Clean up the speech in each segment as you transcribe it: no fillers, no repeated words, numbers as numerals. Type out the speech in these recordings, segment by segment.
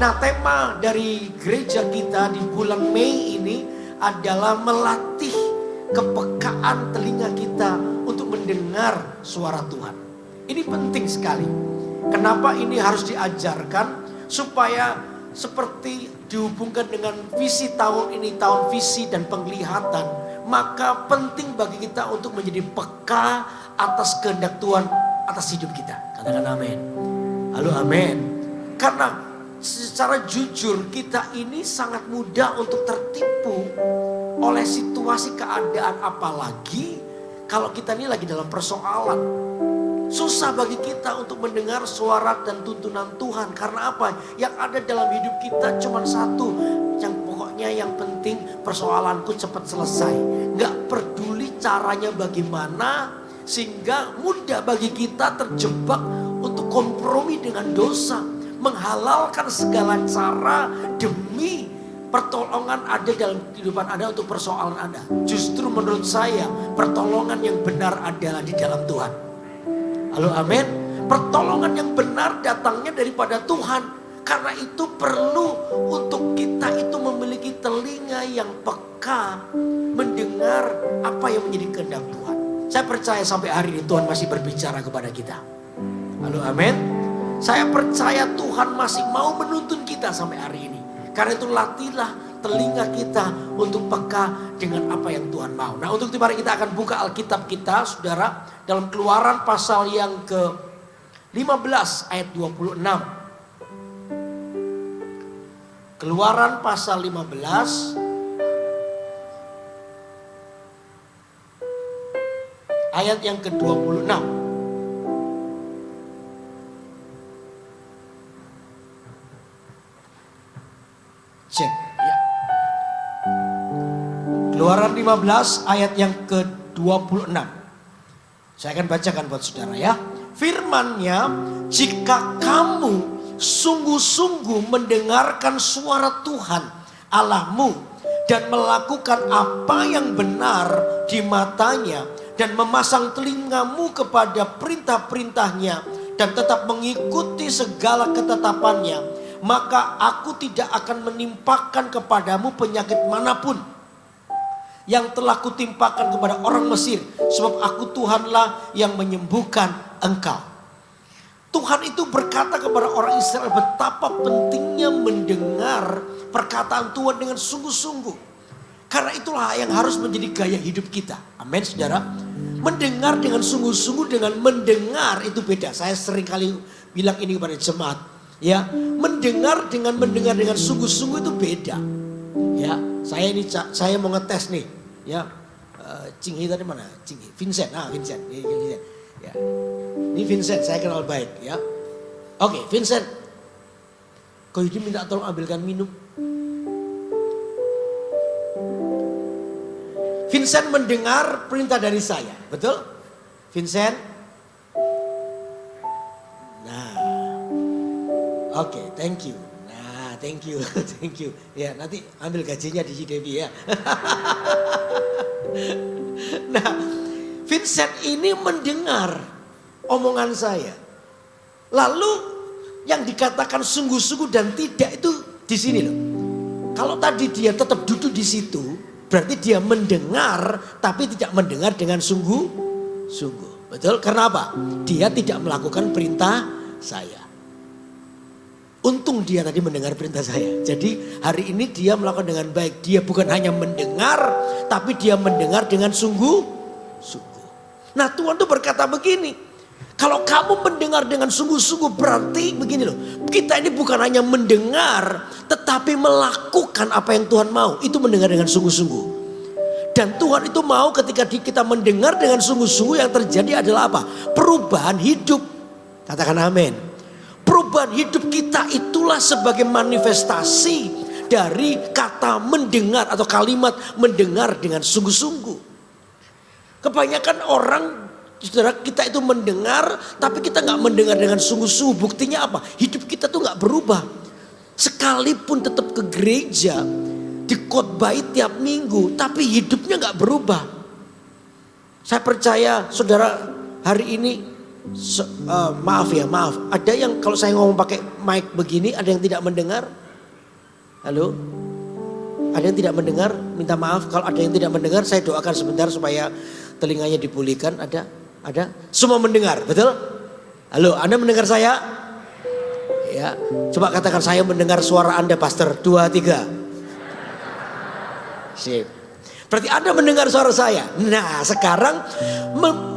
Nah, tema dari gereja kita di bulan Mei ini adalah melatih kepekaan telinga kita untuk mendengar suara Tuhan. Ini penting sekali. Kenapa ini harus diajarkan? Supaya seperti dihubungkan dengan visi tahun ini, tahun visi dan penglihatan. Maka penting bagi kita untuk menjadi peka atas kehendak Tuhan atas hidup kita. Katakan amin. Halo, amin. Karena secara jujur kita ini sangat mudah untuk tertipu oleh situasi keadaan, apalagi kalau kita ini lagi dalam persoalan. Susah bagi kita untuk mendengar suara dan tuntunan Tuhan. Karena apa? Yang ada dalam hidup kita cuma satu. Yang pokoknya yang penting persoalanku cepat selesai. Gak peduli caranya bagaimana. Sehingga mudah bagi kita terjebak untuk kompromi dengan dosa. Menghalalkan segala cara demi pertolongan ada dalam kehidupan Anda untuk persoalan Anda. Justru menurut saya pertolongan yang benar adalah di dalam Tuhan. Halo, amin. Pertolongan yang benar datangnya daripada Tuhan. Karena itu perlu untuk kita itu memiliki telinga yang peka mendengar apa yang menjadi kehendak Tuhan. Saya percaya sampai hari ini Tuhan masih berbicara kepada kita. Halo, amin. Saya percaya Tuhan masih mau menuntun kita sampai hari ini. Karena itu latihlah telinga kita untuk peka dengan apa yang Tuhan mau. Nah, untuk itu mari kita akan buka Alkitab kita, saudara, dalam Keluaran pasal yang ke-15 ayat 26. Keluaran pasal 15 ayat yang ke-26. Cek ya. Keluaran 15 ayat yang ke-26. Saya akan bacakan buat saudara ya. Firman-Nya, jika kamu sungguh-sungguh mendengarkan suara Tuhan Allahmu dan melakukan apa yang benar di matanya dan memasang telingamu kepada perintah-perintahnya dan tetap mengikuti segala ketetapannya, maka aku tidak akan menimpakan kepadamu penyakit manapun yang telah kutimpakan kepada orang Mesir, sebab aku Tuhanlah yang menyembuhkan engkau. Tuhan itu berkata kepada orang Israel betapa pentingnya mendengar perkataan Tuhan dengan sungguh-sungguh. Karena itulah yang harus menjadi gaya hidup kita. Amin, saudara. Mendengar dengan sungguh-sungguh dengan mendengar itu beda. Saya sering kali bilang ini kepada jemaat. Ya, mendengar dengan sungguh-sungguh itu beda. Ya, saya mau ngetes nih. Ya, Cinghi tadi mana? Cinghi, Vincent. Vincent. Ya. Ini Vincent, saya kenal baik. Ya, oke, Vincent. Kau ini minta tolong ambilkan minum. Vincent mendengar perintah dari saya, betul? Vincent. Nah, oke, thank you. Nah, thank you. Ya, nanti ambil gajinya di Devi ya. Nah, Vincent ini mendengar omongan saya. Lalu yang dikatakan sungguh-sungguh dan tidak itu di sini loh. Kalau tadi dia tetap duduk di situ, berarti dia mendengar tapi tidak mendengar dengan sungguh-sungguh. Betul? Karena apa? Dia tidak melakukan perintah saya. Untung dia tadi mendengar perintah saya. Jadi hari ini dia melakukan dengan baik. Dia bukan hanya mendengar, tapi dia mendengar dengan sungguh-sungguh. Nah, Tuhan tuh berkata begini. Kalau kamu mendengar dengan sungguh-sungguh berarti begini loh. Kita ini bukan hanya mendengar, tetapi melakukan apa yang Tuhan mau. Itu mendengar dengan sungguh-sungguh. Dan Tuhan itu mau ketika kita mendengar dengan sungguh-sungguh yang terjadi adalah apa? Perubahan hidup. Katakan amin. Perubahan hidup kita itulah sebagai manifestasi dari kata mendengar atau kalimat mendengar dengan sungguh-sungguh. Kebanyakan orang, saudara, kita itu mendengar tapi kita gak mendengar dengan sungguh-sungguh. Buktinya apa? Hidup kita tuh gak berubah. Sekalipun tetap ke gereja, dikhotbahi tiap minggu, tapi hidupnya gak berubah. Saya percaya saudara hari ini Maaf. Ada yang kalau saya ngomong pakai mic begini, ada yang tidak mendengar? Halo? Ada yang tidak mendengar? Minta maaf. Kalau ada yang tidak mendengar, saya doakan sebentar supaya telinganya dipulihkan. Ada? Semua mendengar, betul? Halo, Anda mendengar saya? Ya, coba katakan saya mendengar suara Anda, Pastor. 2, 3. Sip. Berarti Anda mendengar suara saya. Nah, sekarang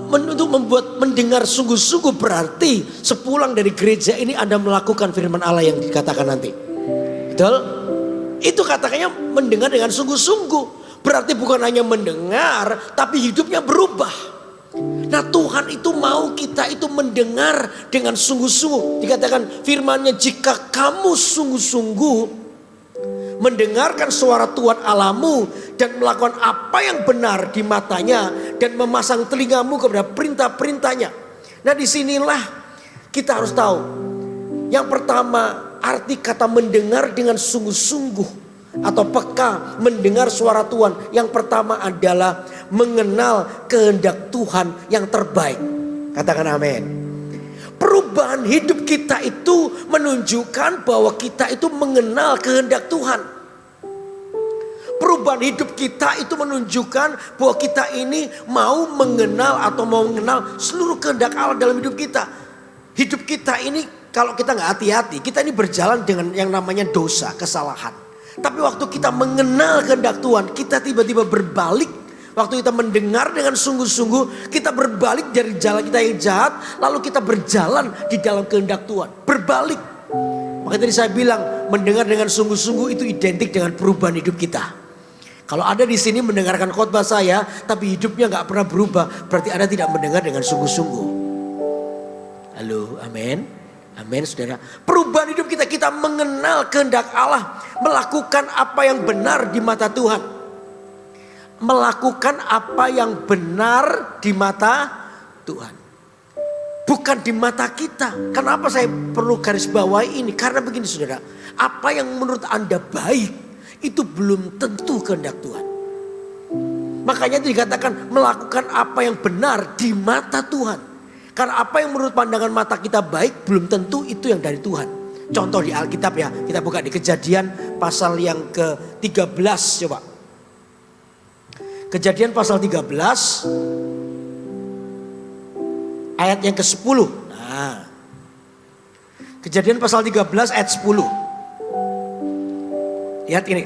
untuk membuat mendengar sungguh-sungguh berarti sepulang dari gereja ini Anda melakukan firman Allah yang dikatakan nanti. Betul? Itu katakannya mendengar dengan sungguh-sungguh. Berarti bukan hanya mendengar, tapi hidupnya berubah. Nah, Tuhan itu mau kita itu mendengar dengan sungguh-sungguh. Dikatakan firman-Nya, jika kamu sungguh-sungguh mendengarkan suara Tuhan Allahmu dan melakukan apa yang benar di matanya dan memasang telingamu kepada perintah-perintahnya. Nah, disinilah kita harus tahu. Yang pertama, arti kata mendengar dengan sungguh-sungguh atau peka mendengar suara Tuhan. Yang pertama adalah mengenal kehendak Tuhan yang terbaik. Katakan amin. Perubahan hidup kita itu menunjukkan bahwa kita itu mengenal kehendak Tuhan. Perubahan hidup kita itu menunjukkan bahwa kita ini mau mengenal atau mau mengenal seluruh kehendak Allah dalam hidup kita. Hidup kita ini kalau kita nggak hati-hati, kita ini berjalan dengan yang namanya dosa, kesalahan. Tapi waktu kita mengenal kehendak Tuhan, kita tiba-tiba berbalik. Waktu kita mendengar dengan sungguh-sungguh, kita berbalik dari jalan kita yang jahat, lalu kita berjalan di dalam kehendak Tuhan. Berbalik. Maka tadi saya bilang, mendengar dengan sungguh-sungguh itu identik dengan perubahan hidup kita. Kalau Anda di sini mendengarkan khotbah saya, tapi hidupnya nggak pernah berubah, berarti Anda tidak mendengar dengan sungguh-sungguh. Halo, amin. Amin, saudara. Perubahan hidup kita, kita mengenal kehendak Allah, melakukan apa yang benar di mata Tuhan. Melakukan apa yang benar di mata Tuhan, bukan di mata kita. Kenapa saya perlu garis bawahi ini? Karena begini, saudara, apa yang menurut Anda baik itu belum tentu kehendak Tuhan. Makanya itu dikatakan melakukan apa yang benar di mata Tuhan. Karena apa yang menurut pandangan mata kita baik belum tentu itu yang dari Tuhan. Contoh di Alkitab ya, kita buka di Kejadian pasal yang ke-13 coba. Kejadian pasal 13 ayat yang ke-10. Nah, Kejadian pasal 13 ayat 10. Lihat ini.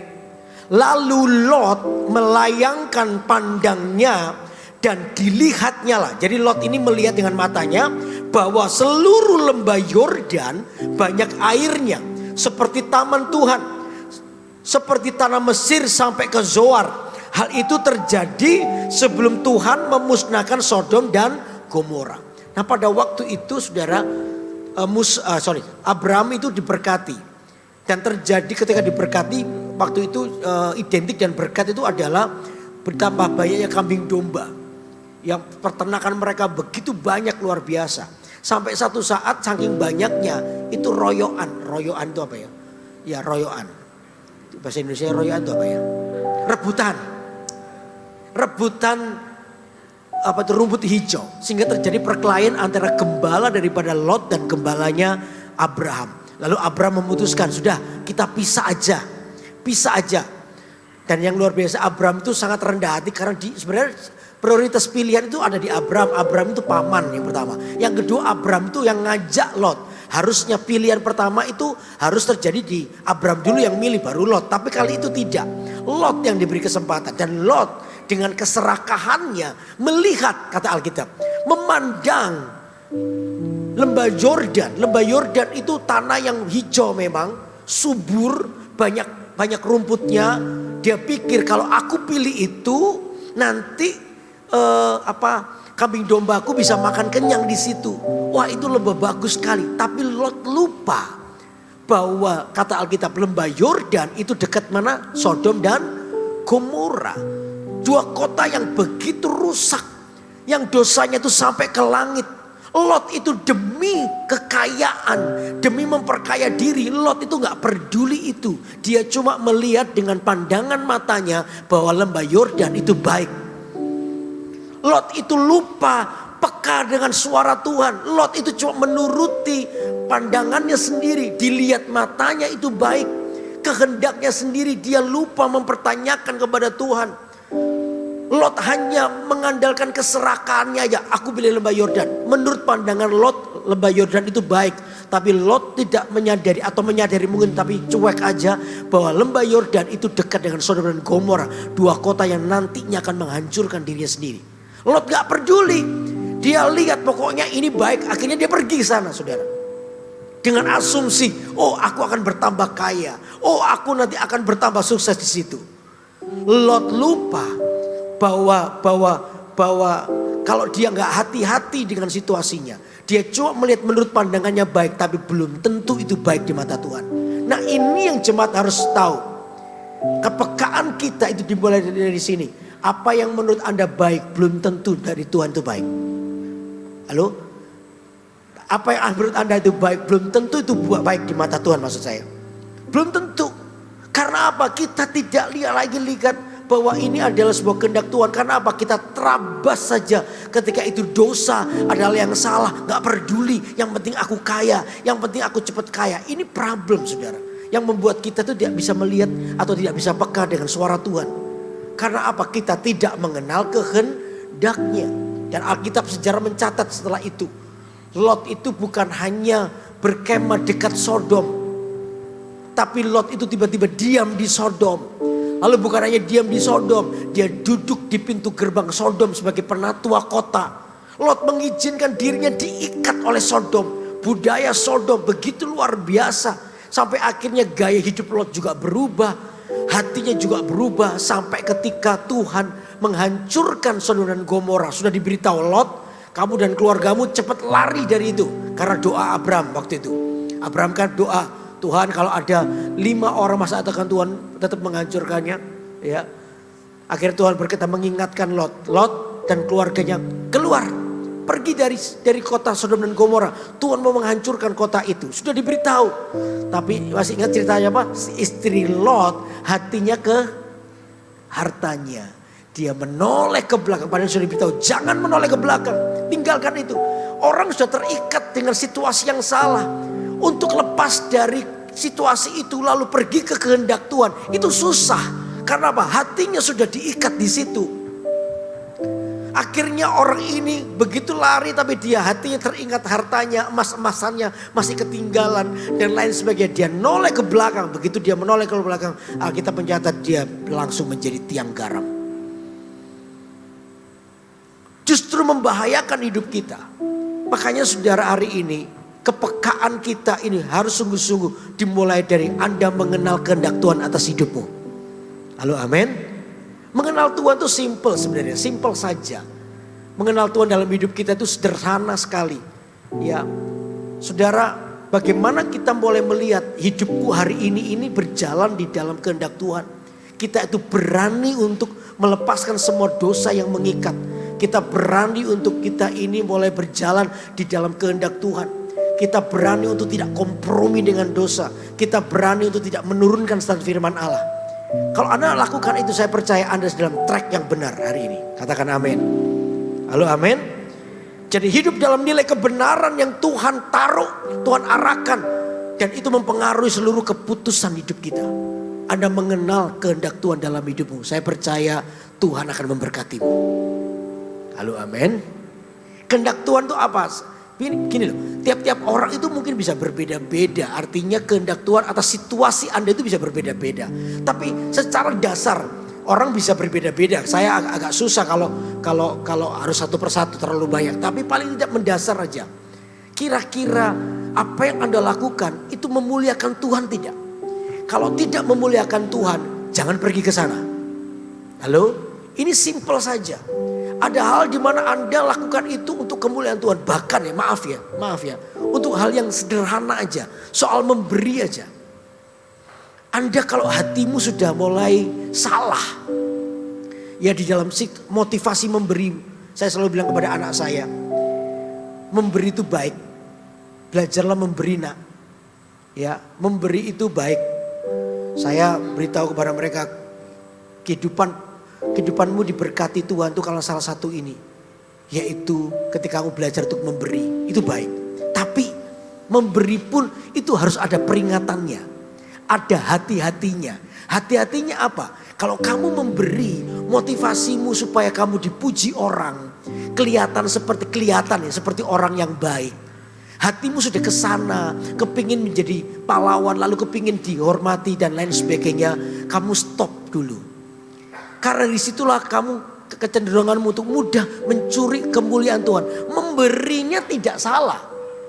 Lalu Lot melayangkan pandangnya dan dilihatnya lah. Jadi Lot ini melihat dengan matanya bahwa seluruh lembah Yordan banyak airnya. Seperti taman Tuhan. Seperti tanah Mesir sampai ke Zoar. Hal itu terjadi sebelum Tuhan memusnahkan Sodom dan Gomora. Nah, pada waktu itu saudara, Abraham itu diberkati. Dan terjadi ketika diberkati, waktu itu identik dan berkat itu adalah betapa banyaknya kambing domba. Yang peternakan mereka begitu banyak, luar biasa. Sampai satu saat saking banyaknya itu royoan. Royoan itu apa ya? Ya, royoan. Bahasa Indonesia royoan itu apa ya? Rebutan apa itu, rumput hijau, sehingga terjadi perkelahian antara gembala daripada Lot dan gembalanya Abraham. Lalu Abraham memutuskan, sudah kita pisah aja. Dan yang luar biasa, Abraham itu sangat rendah hati karena sebenarnya prioritas pilihan itu ada di Abraham. Abraham itu paman yang pertama. Yang kedua, Abraham itu yang ngajak Lot. Harusnya pilihan pertama itu harus terjadi di Abraham dulu yang milih, baru Lot. Tapi kali itu tidak. Lot yang diberi kesempatan, dan Lot dengan keserakahannya melihat, kata Alkitab, memandang lembah Yordan. Lembah Yordan itu tanah yang hijau memang, subur, banyak rumputnya. Dia pikir kalau aku pilih itu nanti kambing dombaku bisa makan kenyang di situ. Wah, itu lembah bagus sekali. Tapi Lot lupa bahwa kata Alkitab lembah Yordan itu dekat mana? Sodom dan Gomora. Dua kota yang begitu rusak, yang dosanya itu sampai ke langit. Lot itu demi kekayaan, demi memperkaya diri, Lot itu gak peduli itu. Dia cuma melihat dengan pandangan matanya bahwa lembah Yordan itu baik. Lot itu lupa peka dengan suara Tuhan. Lot itu cuma menuruti pandangannya sendiri. Dilihat matanya itu baik. Kehendaknya sendiri, dia lupa mempertanyakan kepada Tuhan. Lot hanya mengandalkan keserakahannya aja. Aku pilih lembah Yordan. Menurut pandangan Lot, lembah Yordan itu baik. Tapi Lot tidak menyadari atau menyadari mungkin tapi cuek aja bahwa lembah Yordan itu dekat dengan Sodom dan Gomora. Dua kota yang nantinya akan menghancurkan dirinya sendiri. Lot gak peduli. Dia lihat pokoknya ini baik. Akhirnya dia pergi ke sana, saudara. Dengan asumsi, oh aku akan bertambah kaya. Oh aku nanti akan bertambah sukses di situ. Lot lupa bahwa kalau dia nggak hati-hati dengan situasinya, dia cuma melihat menurut pandangannya baik, tapi belum tentu itu baik di mata Tuhan. Nah ini yang jemaat harus tahu. Kepekaan kita itu dimulai dari sini. Apa yang menurut Anda baik belum tentu dari Tuhan itu baik. Halo? Apa yang menurut Anda itu baik belum tentu itu baik di mata Tuhan, maksud saya. Belum tentu. Karena apa? Kita tidak lihat bahwa ini adalah sebuah kehendak Tuhan. Karena apa? Kita terabas saja ketika itu dosa adalah yang salah. Gak peduli, yang penting aku kaya, yang penting aku cepat kaya. Ini problem, saudara. Yang membuat kita tuh tidak bisa melihat atau tidak bisa peka dengan suara Tuhan. Karena apa? Kita tidak mengenal kehendaknya. Dan Alkitab sejarah mencatat setelah itu, Lot itu bukan hanya berkemah dekat Sodom, tapi Lot itu tiba-tiba diam di Sodom. Lalu bukan hanya diam di Sodom, dia duduk di pintu gerbang Sodom sebagai penatua kota. Lot mengizinkan dirinya diikat oleh Sodom. Budaya Sodom begitu luar biasa. Sampai akhirnya gaya hidup Lot juga berubah. Hatinya juga berubah sampai ketika Tuhan menghancurkan Sodom dan Gomora. Sudah diberitahu Lot, kamu dan keluargamu cepat lari dari itu. Karena doa Abraham waktu itu. Abraham kan doa, Tuhan kalau ada 5 orang masa atakan Tuhan tetap menghancurkannya. Ya. Akhirnya Tuhan berkata mengingatkan Lot. Lot dan keluarganya keluar. Pergi dari kota Sodom dan Gomora. Tuhan mau menghancurkan kota itu. Sudah diberitahu. Tapi masih ingat ceritanya apa? Si istri Lot hatinya ke hartanya. Dia menoleh ke belakang. Padahal sudah diberitahu jangan menoleh ke belakang. Tinggalkan itu. Orang sudah terikat dengan situasi yang salah. Untuk lepas dari situasi itu lalu pergi ke kehendak Tuhan. Itu susah. Karena apa? Hatinya sudah diikat di situ. Akhirnya orang ini begitu lari tapi dia hatinya teringat hartanya, emas-emasannya masih ketinggalan dan lain sebagainya. Dia noleh ke belakang. Begitu dia menoleh ke belakang, Alkitab mencatat dia langsung menjadi tiang garam. Justru membahayakan hidup kita. Makanya saudara hari ini kepekaan kita ini harus sungguh-sungguh dimulai dari Anda mengenal kehendak Tuhan atas hidupmu. Halo, amin. Mengenal Tuhan itu simple sebenarnya, simple saja. Mengenal Tuhan dalam hidup kita itu sederhana sekali. Ya, saudara, bagaimana kita boleh melihat hidupku hari ini berjalan di dalam kehendak Tuhan. Kita itu berani untuk melepaskan semua dosa yang mengikat. Kita berani untuk kita ini mulai berjalan di dalam kehendak Tuhan. Kita berani untuk tidak kompromi dengan dosa. Kita berani untuk tidak menurunkan standar firman Allah. Kalau Anda lakukan itu, saya percaya Anda dalam track yang benar hari ini. Katakan amin. Halo, amin. Jadi hidup dalam nilai kebenaran yang Tuhan taruh, Tuhan arahkan. Dan itu mempengaruhi seluruh keputusan hidup kita. Anda mengenal kehendak Tuhan dalam hidupmu. Saya percaya Tuhan akan memberkatimu. Halo, amin. Kehendak Tuhan itu apa? Gini loh, tiap-tiap orang itu mungkin bisa berbeda-beda. Artinya kehendak Tuhan atas situasi Anda itu bisa berbeda-beda. Tapi secara dasar orang bisa berbeda-beda. Saya agak susah kalau harus satu persatu terlalu banyak. Tapi paling tidak mendasar aja. Kira-kira apa yang Anda lakukan itu memuliakan Tuhan tidak? Kalau tidak memuliakan Tuhan, jangan pergi ke sana. Halo, ini simple saja. Ada hal di mana Anda lakukan itu untuk kemuliaan Tuhan. Bahkan ya, maaf ya. Untuk hal yang sederhana aja. Soal memberi aja. Anda kalau hatimu sudah mulai salah. Ya di dalam motivasi memberi. Saya selalu bilang kepada anak saya. Memberi itu baik. Belajarlah memberi nak. Ya, memberi itu baik. Saya beritahu kepada mereka. Kehidupanmu diberkati Tuhan itu kalau salah satu ini. Yaitu ketika kamu belajar untuk memberi, itu baik. Tapi memberi pun itu harus ada peringatannya. Ada hati-hatinya. Hati-hatinya apa? Kalau kamu memberi motivasimu supaya kamu dipuji orang, kelihatan seperti orang yang baik. Hatimu sudah ke sana, kepingin menjadi pahlawan, lalu kepingin dihormati dan lain sebagainya. Kamu stop dulu. Karena disitulah kamu kecenderunganmu untuk mudah mencuri kemuliaan Tuhan. Memberinya tidak salah.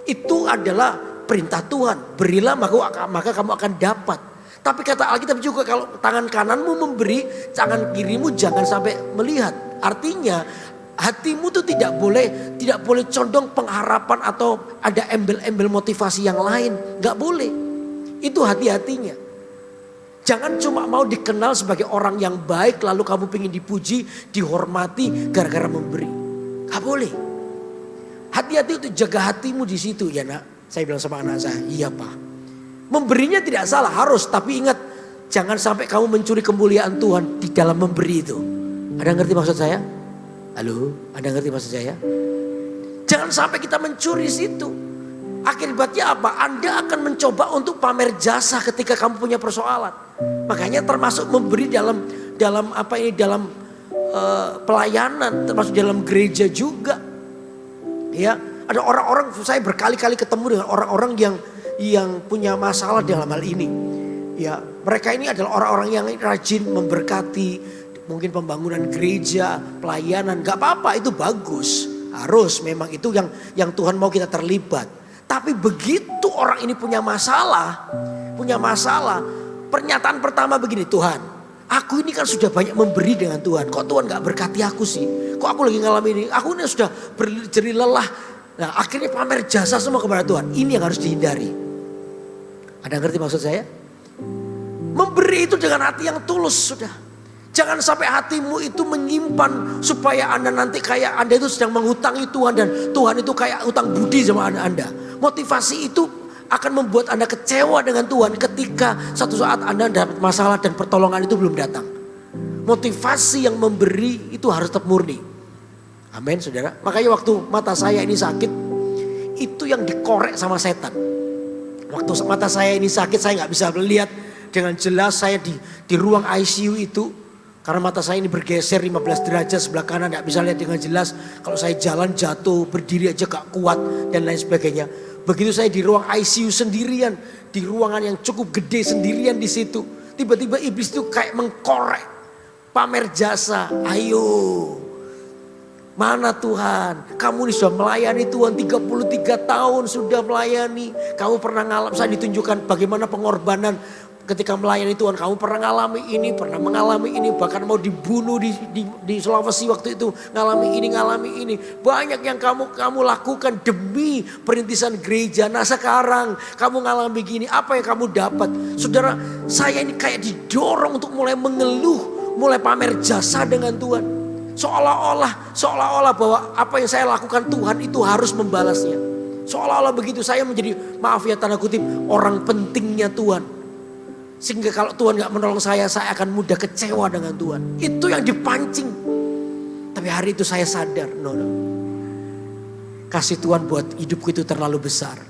Itu adalah perintah Tuhan. Berilah maka kamu akan dapat. Tapi kata Alkitab juga kalau tangan kananmu memberi, tangan kirimu jangan sampai melihat. Artinya hatimu tuh tidak boleh condong pengharapan atau ada embel-embel motivasi yang lain. Gak boleh. Itu hati-hatinya. Jangan cuma mau dikenal sebagai orang yang baik lalu kamu pengen dipuji, dihormati gara-gara memberi. Gak boleh. Hati-hati untuk jaga hatimu di situ ya nak. Saya bilang sama anak saya, iya pak. Memberinya tidak salah, harus. Tapi ingat, jangan sampai kamu mencuri kemuliaan Tuhan di dalam memberi itu. Ada ngerti maksud saya? Halo, ada ngerti maksud saya? Jangan sampai kita mencuri situ. Akibatnya apa? Anda akan mencoba untuk pamer jasa ketika kamu punya persoalan. Makanya termasuk memberi dalam pelayanan, termasuk dalam gereja juga. Ya, ada orang-orang, saya berkali-kali ketemu dengan orang-orang yang punya masalah dalam hal ini. Ya, mereka ini adalah orang-orang yang rajin memberkati, mungkin pembangunan gereja, pelayanan, gak apa-apa, itu bagus. Harus, memang itu yang Tuhan mau kita terlibat. Tapi begitu orang ini punya masalah, pernyataan pertama begini, Tuhan, aku ini kan sudah banyak memberi dengan Tuhan, kok Tuhan gak berkati aku sih? Kok aku lagi ngalamin ini? Aku ini sudah berjeri lelah. Nah, akhirnya pamer jasa semua kepada Tuhan. Ini yang harus dihindari. Ada ngerti maksud saya? Memberi itu dengan hati yang tulus sudah. Jangan sampai hatimu itu menyimpan supaya Anda nanti kayak Anda itu sedang menghutangi Tuhan dan Tuhan itu kayak hutang budi sama Anda. Motivasi itu akan membuat Anda kecewa dengan Tuhan ketika satu saat Anda dapat masalah dan pertolongan itu belum datang. Motivasi yang memberi itu harus tetap murni. Amin saudara. Makanya waktu mata saya ini sakit, itu yang dikorek sama setan. Waktu mata saya ini sakit, saya gak bisa melihat dengan jelas. Saya di ruang ICU itu, karena mata saya ini bergeser 15 derajat sebelah kanan, gak bisa lihat dengan jelas. Kalau saya jalan jatuh, berdiri aja gak kuat dan lain sebagainya. Begitu saya di ruang ICU sendirian, di ruangan yang cukup gede sendirian di situ, tiba-tiba iblis itu kayak mengkorek, pamer jasa. Ayo, mana Tuhan? Kamu ini sudah melayani Tuhan 33 tahun sudah melayani. Kamu pernah ngalamin, saya ditunjukkan bagaimana pengorbanan ketika melayani Tuhan. Kamu pernah mengalami ini, bahkan mau dibunuh di Sulawesi waktu itu, ngalami ini. Banyak yang kamu lakukan demi perintisan gereja. Nah sekarang kamu ngalami gini, apa yang kamu dapat? Saudara, saya ini kayak didorong untuk mulai mengeluh, mulai pamer jasa dengan Tuhan. Seolah-olah bahwa apa yang saya lakukan Tuhan itu harus membalasnya. Seolah-olah begitu, saya menjadi, maaf ya tanda kutip, orang pentingnya Tuhan. Sehingga kalau Tuhan gak menolong saya akan mudah kecewa dengan Tuhan. Itu yang dipancing. Tapi hari itu saya sadar, no. Kasih Tuhan buat hidupku itu terlalu besar.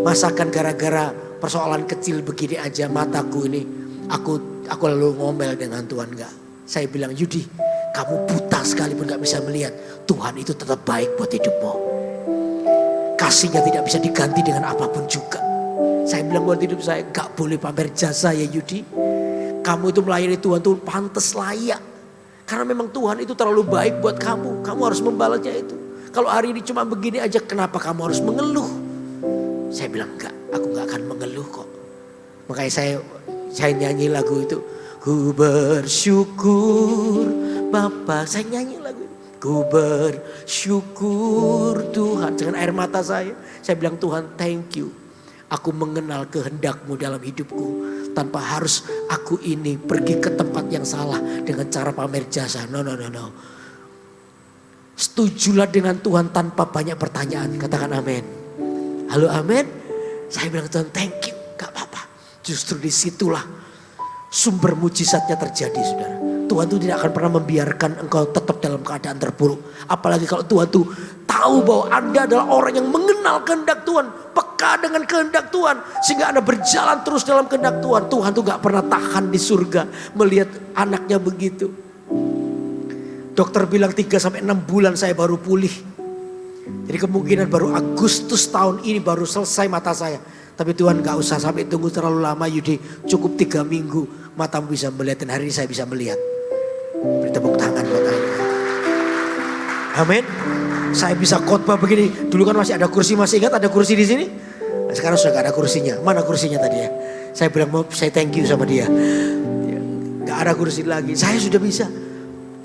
Masakan gara-gara persoalan kecil begini aja mataku ini, aku lalu ngomel dengan Tuhan gak. Saya bilang, Yudi, kamu buta sekalipun gak bisa melihat, Tuhan itu tetap baik buat hidupmu. Kasihnya tidak bisa diganti dengan apapun juga. Saya bilang buat hidup saya, gak boleh pamer jasa ya Yudi. Kamu itu melayani Tuhan tuh pantas layak. Karena memang Tuhan itu terlalu baik buat kamu. Kamu harus membalasnya itu. Kalau hari ini cuma begini aja, kenapa kamu harus mengeluh? Saya bilang enggak, aku gak akan mengeluh kok. Makanya saya nyanyi lagu itu. Ku bersyukur Bapa, saya nyanyi lagu itu. Ku bersyukur Tuhan, dengan air mata saya bilang Tuhan thank you. Aku mengenal kehendak-Mu dalam hidupku tanpa harus aku ini pergi ke tempat yang salah dengan cara pamer jasa. No. Setujulah dengan Tuhan tanpa banyak pertanyaan. Katakan amin. Halo amin. Saya bilang Tuhan thank you, gak apa-apa. Justru disitulah sumber mujizatnya terjadi saudara. Tuhan tuh tidak akan pernah membiarkan engkau tetap dalam keadaan terpuruk. Apalagi kalau Tuhan tuh tahu bahwa Anda adalah orang yang mengenal kehendak Tuhan. Peka dengan kehendak Tuhan. Sehingga Anda berjalan terus dalam kehendak Tuhan. Tuhan tuh gak pernah tahan di surga melihat anaknya begitu. Dokter bilang 3-6 bulan saya baru pulih. Jadi kemungkinan baru Agustus tahun ini baru selesai mata saya. Tapi Tuhan gak usah sampai tunggu terlalu lama Yudi. Cukup 3 minggu matamu bisa melihat dan hari ini saya bisa melihat. Beri tepuk tangan buat Anda. Amin. Saya bisa khotbah begini. Dulu kan masih ada kursi, masih ingat ada kursi di sini? Nah, sekarang sudah gak ada kursinya. Mana kursinya tadi ya? Saya bilang mau saya thank you sama dia. Gak ada kursi lagi. Saya sudah bisa.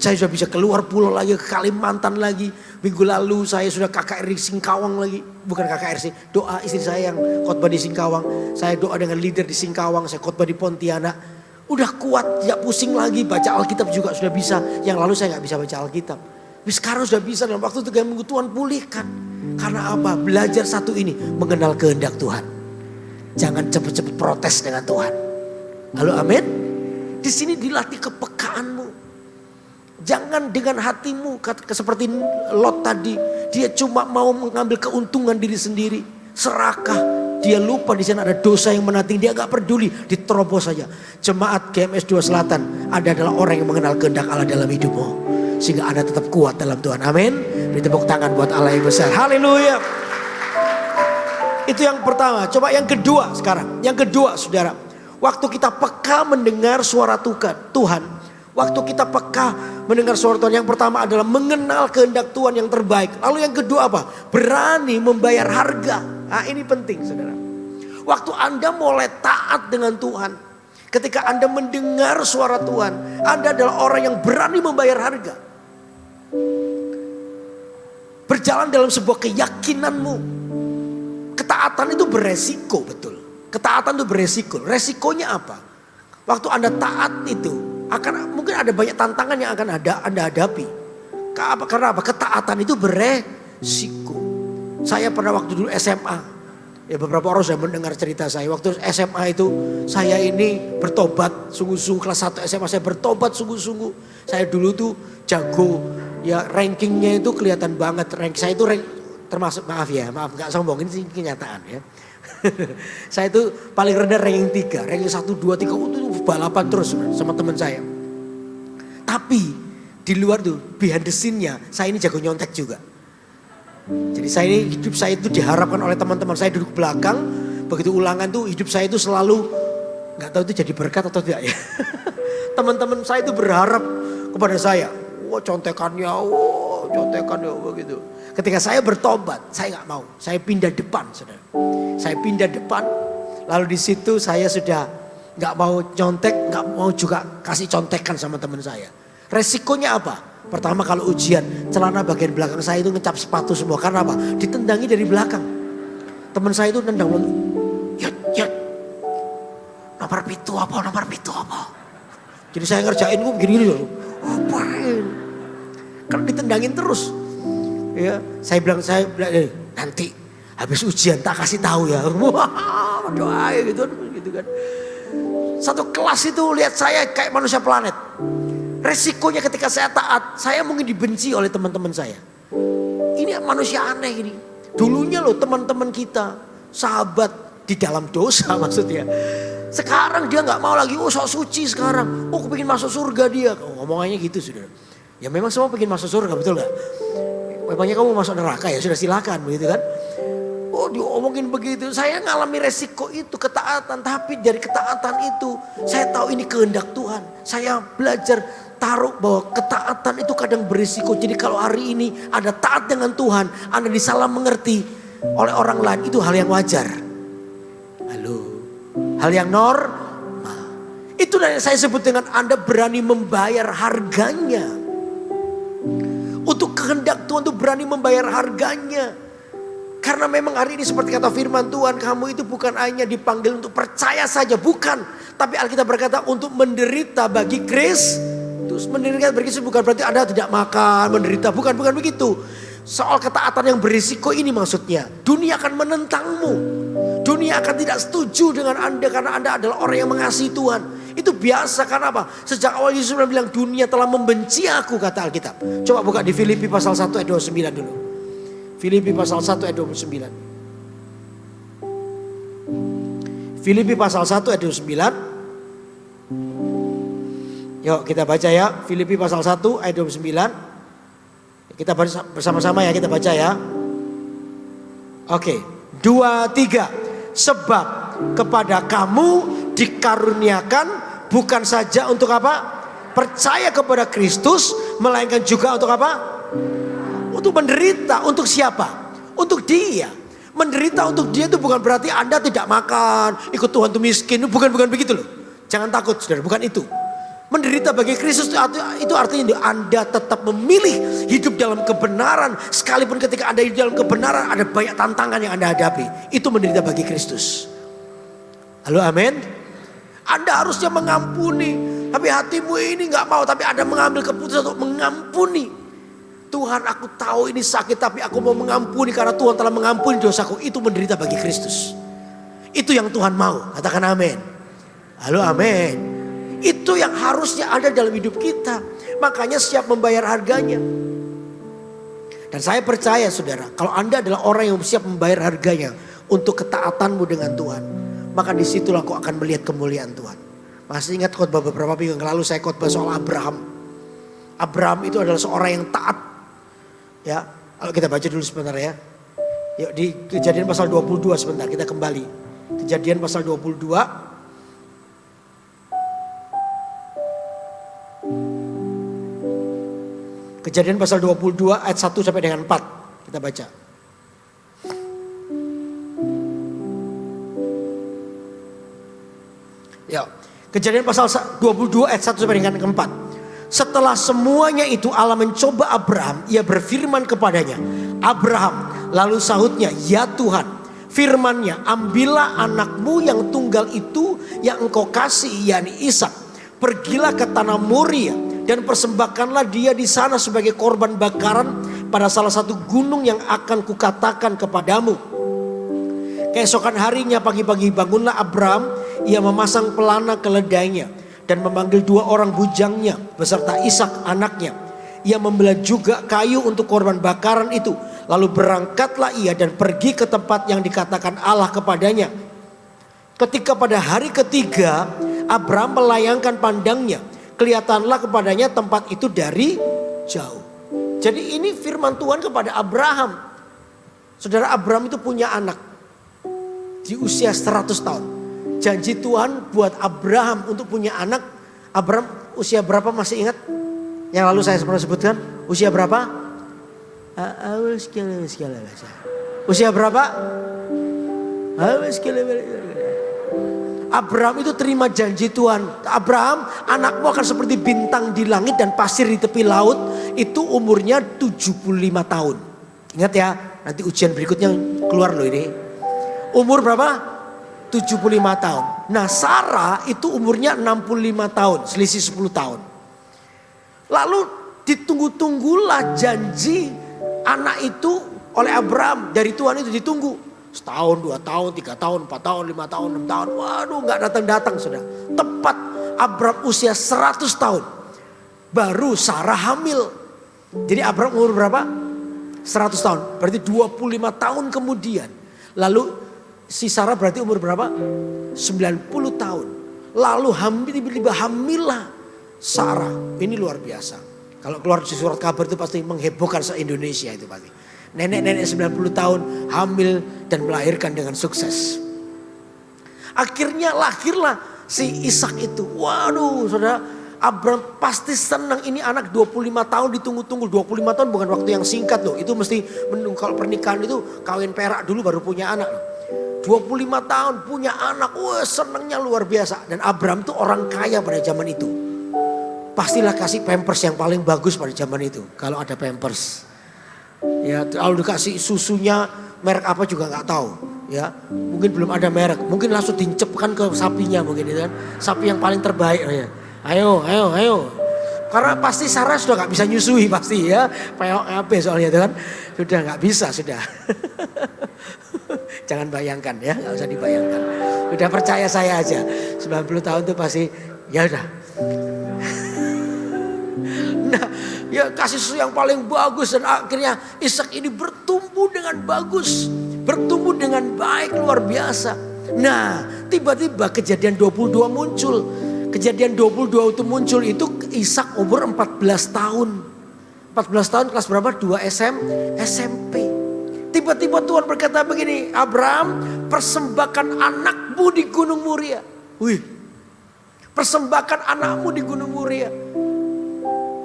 Saya sudah bisa keluar pulau lagi, ke Kalimantan lagi. Minggu lalu saya sudah KKR di Singkawang lagi. Bukan KKR sih, doa istri saya yang khotbah di Singkawang. Saya doa dengan leader di Singkawang, saya khotbah di Pontianak. Udah kuat, tidak pusing lagi. Baca Alkitab juga sudah bisa. Yang lalu saya gak bisa baca Alkitab. Tapi sekarang sudah bisa, dalam waktu 3 minggu Tuhan pulihkan. Karena apa? Belajar satu ini, mengenal kehendak Tuhan. Jangan cepet-cepet protes dengan Tuhan. Halo, amin. Di sini dilatih kepekaanmu. Jangan dengan hatimu seperti Lot tadi. Dia cuma mau mengambil keuntungan diri sendiri. Serakah. Dia lupa di sana ada dosa yang menanti. Dia gak peduli. Diterobos saja. Jemaat GMS 2 Selatan. Anda adalah orang yang mengenal kehendak Allah dalam hidupmu. Sehingga Anda tetap kuat dalam Tuhan. Amin. Beri tepuk tangan buat Allah yang besar. Haleluya. Itu yang pertama. Coba yang kedua sekarang. Yang kedua saudara. Waktu kita peka mendengar suara Tuhan. Waktu kita peka mendengar suara Tuhan. Yang pertama adalah mengenal kehendak Tuhan yang terbaik. Lalu yang kedua apa? Berani membayar harga. Nah ini penting saudara. Waktu Anda mulai taat dengan Tuhan. Ketika Anda mendengar suara Tuhan. Anda adalah orang yang berani membayar harga. Berjalan dalam sebuah keyakinanmu. Ketaatan itu beresiko, betul. Ketaatan itu beresiko. Resikonya apa? Waktu Anda taat itu mungkin ada banyak tantangan yang akan Anda hadapi. Karena apa? Ketaatan itu beresiko. Saya pernah waktu dulu SMA, ya beberapa orang sudah mendengar cerita saya. Waktu SMA itu saya ini bertobat sungguh-sungguh, kelas 1 SMA saya bertobat sungguh-sungguh. Saya dulu tuh jago, ya rankingnya itu kelihatan banget. Saya itu termasuk, maaf gak sombong, ini sih kenyataan ya. Saya itu paling rendah ranking 3, ranking 1, 2, 3 itu balapan terus sama teman saya. Tapi di luar tuh behind the scene-nya saya ini jago nyontek juga. Jadi hidup saya itu diharapkan oleh teman-teman saya duduk belakang. Begitu ulangan tuh hidup saya itu selalu, gak tahu itu jadi berkat atau tidak ya. Teman-teman saya itu berharap kepada saya. Wah contekannya begitu. Ketika saya bertobat, saya gak mau. Saya pindah depan saudara. Saya pindah depan. Lalu di situ saya sudah gak mau nyontek, gak mau juga kasih contekan sama teman saya. Resikonya apa? Pertama kalau ujian, celana bagian belakang saya itu ngecap sepatu semua. Karena apa? Ditendangi dari belakang. Teman saya itu nendang. Yut. Nomor pitu apa? Jadi saya ngerjain gue begini loh. Apain? Kan ditendangin terus. Ya, saya bilang nanti habis ujian tak kasih tahu ya. Wah, doa gitu kan. Satu kelas itu lihat saya kayak manusia planet. Resikonya ketika saya taat, saya mungkin dibenci oleh teman-teman saya. Ini manusia aneh ini. Dulunya loh teman-teman kita, sahabat di dalam dosa maksudnya. Sekarang dia gak mau lagi, sok suci sekarang. Aku pengen masuk surga dia. Ngomongannya gitu sudah. Ya memang semua pengen masuk surga, betul gak? Memangnya kamu masuk neraka ya, sudah silakan begitu kan. Oh diomongin begitu, saya ngalami resiko itu ketaatan. Tapi dari ketaatan itu saya tahu ini kehendak Tuhan. Saya belajar taruh bahwa ketaatan itu kadang berisiko. Jadi kalau hari ini Anda taat dengan Tuhan, Anda disalah mengerti oleh orang lain, itu hal yang wajar. Halo, hal yang normal. Itu yang saya sebut dengan Anda berani membayar harganya. Untuk kehendak Tuhan itu berani membayar harganya. Karena memang hari ini seperti kata firman Tuhan, kamu itu bukan hanya dipanggil untuk percaya saja, bukan. Tapi Alkitab berkata untuk menderita bagi Kristus. Menderita bagi Kristus bukan berarti Anda tidak makan, menderita. Bukan begitu. Soal ketaatan yang berisiko ini maksudnya. Dunia akan menentangmu. Dunia akan tidak setuju dengan Anda karena Anda adalah orang yang mengasihi Tuhan. Itu biasa, karena apa? Sejak awal Yesus bilang dunia telah membenci aku, kata Alkitab. Coba buka di Filipi pasal 1 ayat 29 dulu. Filipi pasal 1 ayat 29. Filipi pasal 1 ayat 29. Yuk kita baca ya. Filipi pasal 1 ayat 29. Kita bersama-sama ya, kita baca ya. Oke, 2, 3. Sebab kepada kamu dikaruniakan bukan saja untuk apa? Percaya kepada Kristus, melainkan juga untuk apa? Untuk menderita. Untuk siapa? Untuk Dia. Menderita untuk Dia itu bukan berarti Anda tidak makan, ikut Tuhan tuh miskin. Bukan begitu loh. Jangan takut saudara, bukan itu. Menderita bagi Kristus itu artinya Anda tetap memilih hidup dalam kebenaran. Sekalipun ketika Anda hidup dalam kebenaran, ada banyak tantangan yang Anda hadapi. Itu menderita bagi Kristus. Halo, amin. Anda harusnya mengampuni, tapi hatimu ini gak mau. Tapi Anda mengambil keputusan untuk mengampuni. Tuhan, aku tahu ini sakit, tapi aku mau mengampuni karena Tuhan telah mengampuni dosaku. Itu menderita bagi Kristus. Itu yang Tuhan mau. Katakan amin. Halo, amin. Itu yang harusnya ada dalam hidup kita. Makanya siap membayar harganya. Dan saya percaya saudara, kalau Anda adalah orang yang siap membayar harganya untuk ketaatanmu dengan Tuhan, maka disitulah kau akan melihat kemuliaan Tuhan. Masih ingat khotbah beberapa minggu yang lalu saya khotbah soal Abraham. Abraham itu adalah seorang yang taat. Ya, kalau kita baca dulu sebentar ya. Yuk di Kejadian pasal 22 sebentar, kita kembali. Kejadian pasal 22. Kejadian pasal 22 ayat 1 sampai dengan 4. Kita baca. Ya, Kejadian pasal 22 ayat 1 sampai dengan 4. Setelah semuanya itu Allah mencoba Abraham, Ia berfirman kepadanya, Abraham, lalu sahutnya, ya Tuhan, firman-Nya, ambillah anakmu yang tunggal itu yang engkau kasih, yakni Ishak, pergilah ke tanah Moria dan persembahkanlah dia di sana sebagai korban bakaran pada salah satu gunung yang akan kukatakan kepadamu. Keesokan harinya pagi-pagi bangunlah Abraham, ia memasang pelana keledainya dan memanggil 2 orang bujangnya beserta Ishak anaknya. Ia membelah juga kayu untuk korban bakaran itu. Lalu berangkatlah ia dan pergi ke tempat yang dikatakan Allah kepadanya. Ketika pada hari ketiga Abraham melayangkan pandangnya, kelihatanlah kepadanya tempat itu dari jauh. Jadi ini firman Tuhan kepada Abraham. Saudara, Abraham itu punya anak di usia 100 tahun. Janji Tuhan buat Abraham untuk punya anak. Abraham usia berapa, masih ingat? Yang lalu saya pernah sebutkan. Usia berapa? Usia berapa? Abraham itu terima janji Tuhan. Abraham, anakmu akan seperti bintang di langit dan pasir di tepi laut. Itu umurnya 75 tahun. Ingat ya, nanti ujian berikutnya keluar loh ini. Umur berapa? 75 tahun. Nah, Sarah itu umurnya 65 tahun, selisih 10 tahun. Lalu ditunggu-tunggulah janji anak itu oleh Abraham. Dari Tuhan itu ditunggu. Setahun, 2 tahun, 3 tahun, 4 tahun, 5 tahun, 6 tahun. Waduh, gak datang-datang sudah. Tepat Abraham usia 100 tahun. Baru Sarah hamil. Jadi Abraham umur berapa? 100 tahun. Berarti 25 tahun kemudian. Lalu si Sarah berarti umur berapa? 90 tahun. Lalu tiba-tiba hamillah Sarah. Ini luar biasa. Kalau keluar di surat kabar itu pasti menghebohkan se-Indonesia itu pasti. Nenek-nenek 90 tahun hamil dan melahirkan dengan sukses. Akhirnya lahirlah si Ishak itu. Waduh saudara, Abraham pasti senang, ini anak 25 tahun ditunggu-tunggu. 25 tahun bukan waktu yang singkat loh. Itu mesti menunggu, kalau pernikahan itu kawin perak dulu baru punya anak. 25 tahun punya anak, wah senangnya luar biasa. Dan Abraham tuh orang kaya pada zaman itu. Pastilah kasih pampers yang paling bagus pada zaman itu. Kalau ada pampers. Ya, kalau dikasih susunya merek apa juga nggak tahu. Ya, mungkin belum ada merek. Mungkin langsung dicepkan ke sapinya mungkin itu kan. Sapi yang paling terbaik ya. Ayo. Karena pasti Sarah sudah nggak bisa nyusui pasti ya. Peok apa soalnya itu kan. Sudah nggak bisa sudah. Jangan bayangkan ya, nggak usah dibayangkan. Udah percaya saya aja, 90 tahun tuh pasti ya udah. Nah, ya kasih susu yang paling bagus dan akhirnya Ishak ini bertumbuh dengan bagus, bertumbuh dengan baik luar biasa. Nah, tiba-tiba kejadian 22 muncul. Kejadian 22 itu muncul itu Ishak umur 14 tahun. 14 tahun kelas berapa? 2 SMP. Tiba-tiba Tuhan berkata begini, Abraham, persembahkan anakmu di Gunung Moria. Wih, persembahkan anakmu di Gunung Moria.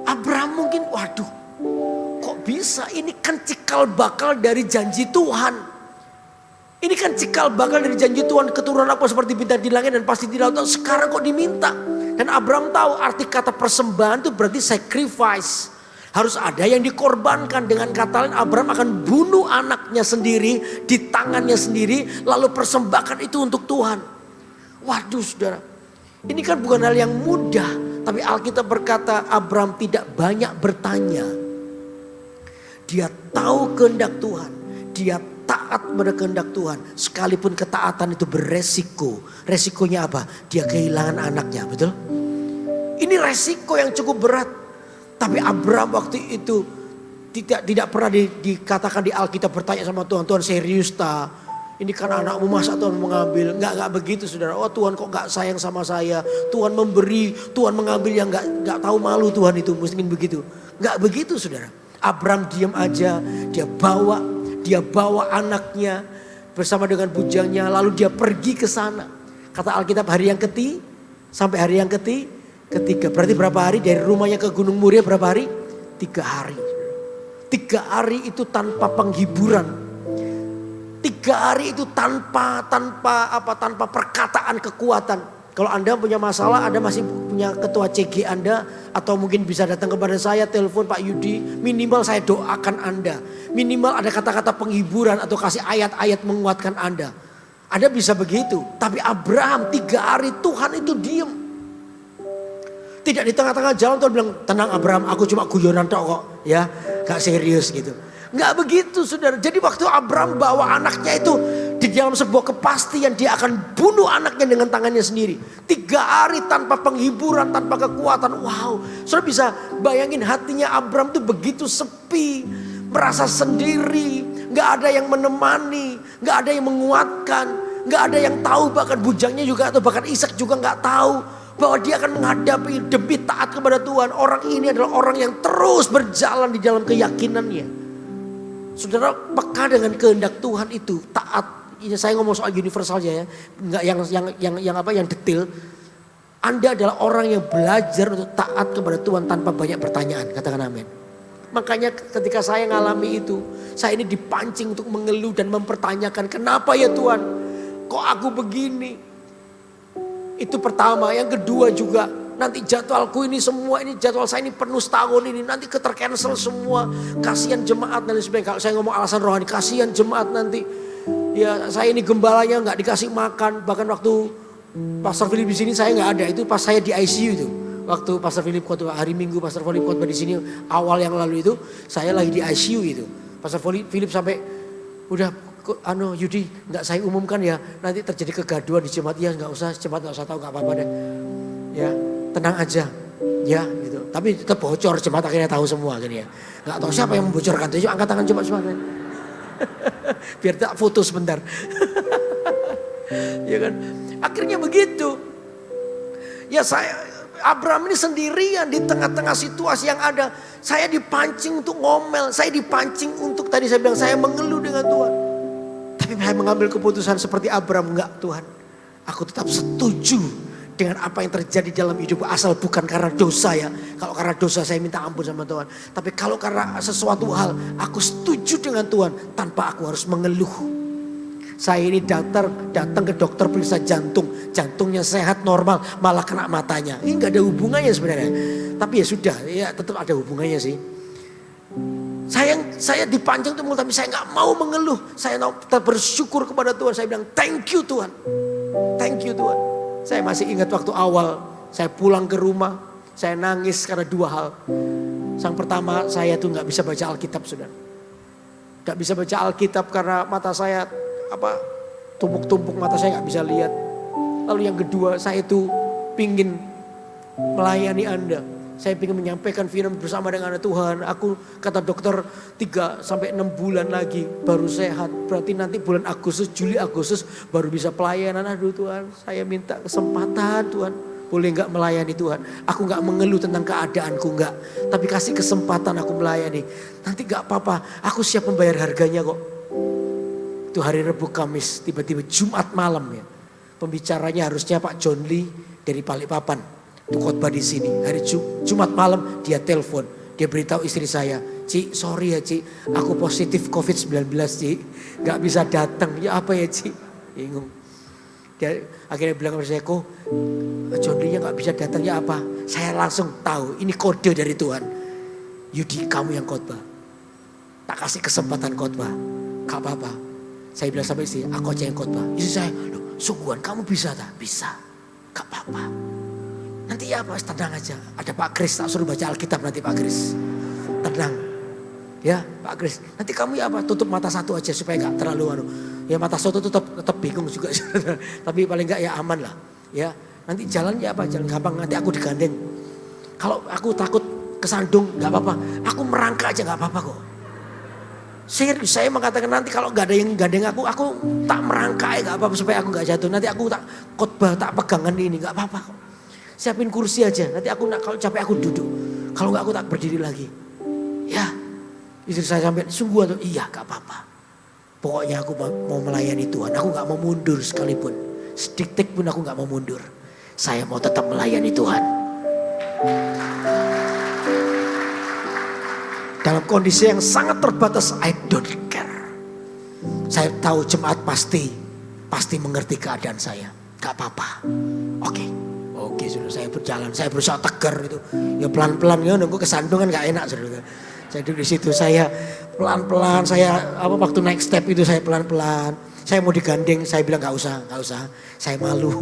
Abraham mungkin, waduh, kok bisa? Ini kan cikal bakal dari janji Tuhan. Ini kan cikal bakal dari janji Tuhan, keturunan aku seperti bintang di langit dan pasti di lautan. Sekarang kok diminta? Dan Abraham tahu arti kata persembahan itu berarti sacrifice. Harus ada yang dikorbankan. Dengan kata lain Abraham akan bunuh anaknya sendiri di tangannya sendiri, lalu persembahkan itu untuk Tuhan. Waduh saudara, ini kan bukan hal yang mudah. Tapi Alkitab berkata Abraham tidak banyak bertanya. Dia tahu kehendak Tuhan. Dia taat pada kehendak Tuhan. Sekalipun ketaatan itu beresiko. Resikonya apa? Dia kehilangan anaknya, betul? Ini resiko yang cukup berat. Tapi Abraham waktu itu tidak pernah dikatakan di Alkitab bertanya sama Tuhan. Tuhan serius tak? Ini kan anakmu, masa Tuhan mengambil? Enggak begitu saudara. Oh Tuhan kok gak sayang sama saya. Tuhan memberi, Tuhan mengambil yang gak tahu malu Tuhan itu. Mungkin begitu. Enggak begitu saudara. Abraham diam aja. Dia bawa anaknya bersama dengan bujangnya. Lalu dia pergi ke sana. Kata Alkitab hari yang sampai hari yang ketiga. Berarti berapa hari? Dari rumahnya ke Gunung Moria berapa hari? 3 hari. 3 hari itu tanpa penghiburan. 3 hari itu tanpa perkataan kekuatan. Kalau Anda punya masalah, Anda masih punya ketua CG Anda, atau mungkin bisa datang kepada saya, telepon Pak Yudi, minimal saya doakan Anda. Minimal ada kata-kata penghiburan atau kasih ayat-ayat menguatkan Anda. Anda bisa begitu. Tapi Abraham 3 hari Tuhan itu diam. Tidak di tengah-tengah jalan Tuhan bilang, tenang Abraham, aku cuma guyonan tok kok, ya, gak serius gitu. Nggak begitu saudara. Jadi waktu Abraham bawa anaknya itu di dalam sebuah kepastian dia akan bunuh anaknya dengan tangannya sendiri. 3 hari tanpa penghiburan, tanpa kekuatan. Wow, saudara bisa bayangin hatinya Abraham itu begitu sepi, merasa sendiri, nggak ada yang menemani, nggak ada yang menguatkan, nggak ada yang tahu, bahkan bujangnya juga atau bahkan Ishak juga nggak tahu bahwa dia akan menghadapi demi taat kepada Tuhan. Orang ini adalah orang yang terus berjalan di dalam keyakinannya. Saudara, peka dengan kehendak Tuhan itu, taat. Ini saya ngomong soal universalnya ya, enggak yang detail. Anda adalah orang yang belajar untuk taat kepada Tuhan tanpa banyak pertanyaan. Katakan amin. Makanya ketika saya ngalami itu, saya ini dipancing untuk mengeluh dan mempertanyakan, kenapa ya Tuhan? Kok aku begini? Itu pertama. Yang kedua juga, nanti jadwalku ini semua, ini jadwal saya ini penuh setahun ini, nanti ketercancel semua. Kasihan jemaat dan sebagainya. Kalau saya ngomong alasan rohani, kasihan jemaat nanti. Ya saya ini gembalanya nggak dikasih makan. Bahkan waktu Pastor Philip di sini saya nggak ada. Itu pas saya di ICU itu. Waktu Pastor Philip khotbah hari Minggu, Pastor Philip khotbah di sini awal yang lalu itu, saya lagi di ICU itu. Pastor Philip sampai udah Yudi nggak saya umumkan ya, nanti terjadi kegaduhan di jemaat. Ya nggak usah, jemaat nggak usah tahu, nggak apa-apa deh. Ya tenang aja, ya gitu. Tapi tetap bocor, jemaat akhirnya tahu semua kan ya. Nggak tahu siapa yang membocorkan. Jadi angkat tangan jemaat semua. Biar tak foto sebentar. Ya kan. Akhirnya begitu. Ya Abraham ini sendirian di tengah-tengah situasi yang ada. Saya dipancing untuk ngomel, saya dipancing untuk tadi saya bilang saya mengeluh dengan Tuhan. Tapi saya mengambil keputusan seperti Abraham, enggak Tuhan. Aku tetap setuju dengan apa yang terjadi dalam hidupku, asal bukan karena dosa ya. Kalau karena dosa saya minta ampun sama Tuhan. Tapi kalau karena sesuatu hal, aku setuju dengan Tuhan tanpa aku harus mengeluh. Saya ini datang ke dokter periksa jantung. Jantungnya sehat normal, malah kena matanya. Ini gak ada hubungannya sebenarnya. Tapi ya sudah, ya tetap ada hubungannya sih. Saya dipancing untuk tapi saya gak mau mengeluh. Saya tetap bersyukur kepada Tuhan. Saya bilang thank you Tuhan. Thank you Tuhan. Saya masih ingat waktu awal saya pulang ke rumah. Saya nangis karena 2 hal. Yang pertama, saya tuh gak bisa baca Alkitab saudara. Gak bisa baca Alkitab karena mata saya tumpuk-tumpuk mata saya nggak bisa lihat. Lalu yang kedua, saya itu pingin melayani Anda. Saya ingin menyampaikan firman bersama dengan Tuhan. Aku kata dokter 3-6 bulan lagi baru sehat. Berarti nanti bulan Agustus, Juli Agustus baru bisa pelayanan. Aduh Tuhan, saya minta kesempatan Tuhan. Boleh gak melayani Tuhan? Aku gak mengeluh tentang keadaanku, enggak. Tapi kasih kesempatan aku melayani. Nanti gak apa-apa, aku siap membayar harganya kok. Itu hari Rabu Kamis, tiba-tiba Jumat malam ya. Pembicaranya harusnya Pak John Lee dari Balikpapan. Itu khotbah di sini. Hari Jumat malam dia telepon. Dia beritahu istri saya, Ci, sorry ya Ci, aku positif COVID-19 Ci. Gak bisa datang. Ya apa ya Ci? Bingung. Dia akhirnya bilang kepada saya, kok John Lee-nya gak bisa datang ya apa? Saya langsung tahu ini kode dari Tuhan. Yudi, kamu yang khotbah. Tak kasih kesempatan khotbah. Gak apa-apa. Saya bilang sama istri, aku aja yang khotbah. Istri saya, loh sungguhan kamu bisa tak? Bisa. Gak apa-apa. Nanti ya Pak, tenang aja. Ada Pak Kris, tak suruh baca Alkitab nanti Pak Kris. Tenang. Ya Pak Kris, nanti kamu ya apa? Tutup mata satu aja supaya gak terlalu ya mata satu tetap bingung juga. Tapi paling gak ya aman lah. Ya nanti jalan ya apa? Jalan gampang, nanti aku digandeng. Kalau aku takut kesandung gak apa-apa. Aku merangkak aja gak apa-apa kok. Serius, saya mengatakan nanti kalau gak ada yang gandeng aku tak merangkak ya gak apa-apa supaya aku gak jatuh. Nanti aku tak khotbah, tak pegangan ini gak apa-apa kok. Siapin kursi aja, nanti aku kalau capek aku duduk. Kalau enggak aku tak berdiri lagi. Ya, istri saya sampai sungguh atau iya gak apa-apa. Pokoknya aku mau melayani Tuhan, aku gak mau mundur sekalipun. Sedetik pun aku gak mau mundur. Saya mau tetap melayani Tuhan. Dalam kondisi yang sangat terbatas, I don't care. Saya tahu jemaat pasti mengerti keadaan saya. Gak apa-apa. Oke, sudah saya berjalan, saya berusaha tegar itu. Ya pelan-pelan ya, nunggu kesandungan gak enak sudah. Saya duduk di situ, saya pelan-pelan, waktu naik step itu saya pelan-pelan. Saya mau digandeng, saya bilang gak usah. Saya malu.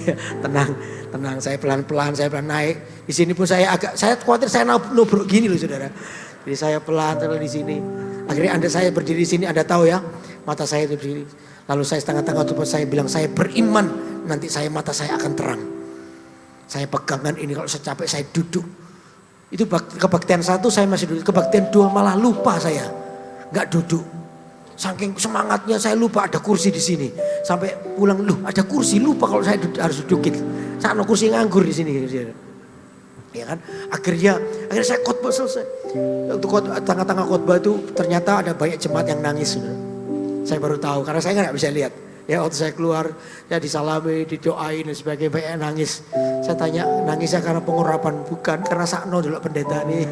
Ya, tenang, saya pelan-pelan, saya pelan naik. Di sini pun saya khawatir saya nubruk gini loh saudara. Jadi saya pelan terus di sini. Akhirnya saya berdiri di sini, Anda tahu ya, mata saya itu berdiri. Lalu saya setengah-tengah tubuh saya bilang, saya beriman nanti mata saya akan terang. Saya pegangan ini, kalau saya capek saya duduk. Itu kebaktian 1 saya masih duduk, kebaktian 2 malah lupa saya. Gak duduk. Saking semangatnya saya lupa ada kursi di sini. Sampai pulang, ada kursi, lupa kalau saya harus dudukin. Saya ada kursi nganggur di sini. Ya kan? Akhirnya saya khotbah selesai. Waktu tengah-tengah khotbah itu ternyata ada banyak jemaat yang nangis. Saya baru tahu karena saya gak bisa lihat. Ya waktu saya keluar, saya disalami, didoain dan sebagainya, banyak nangis. Saya tanya, nangisnya karena pengurapan? Bukan, karena sakno dulu pendeta nih.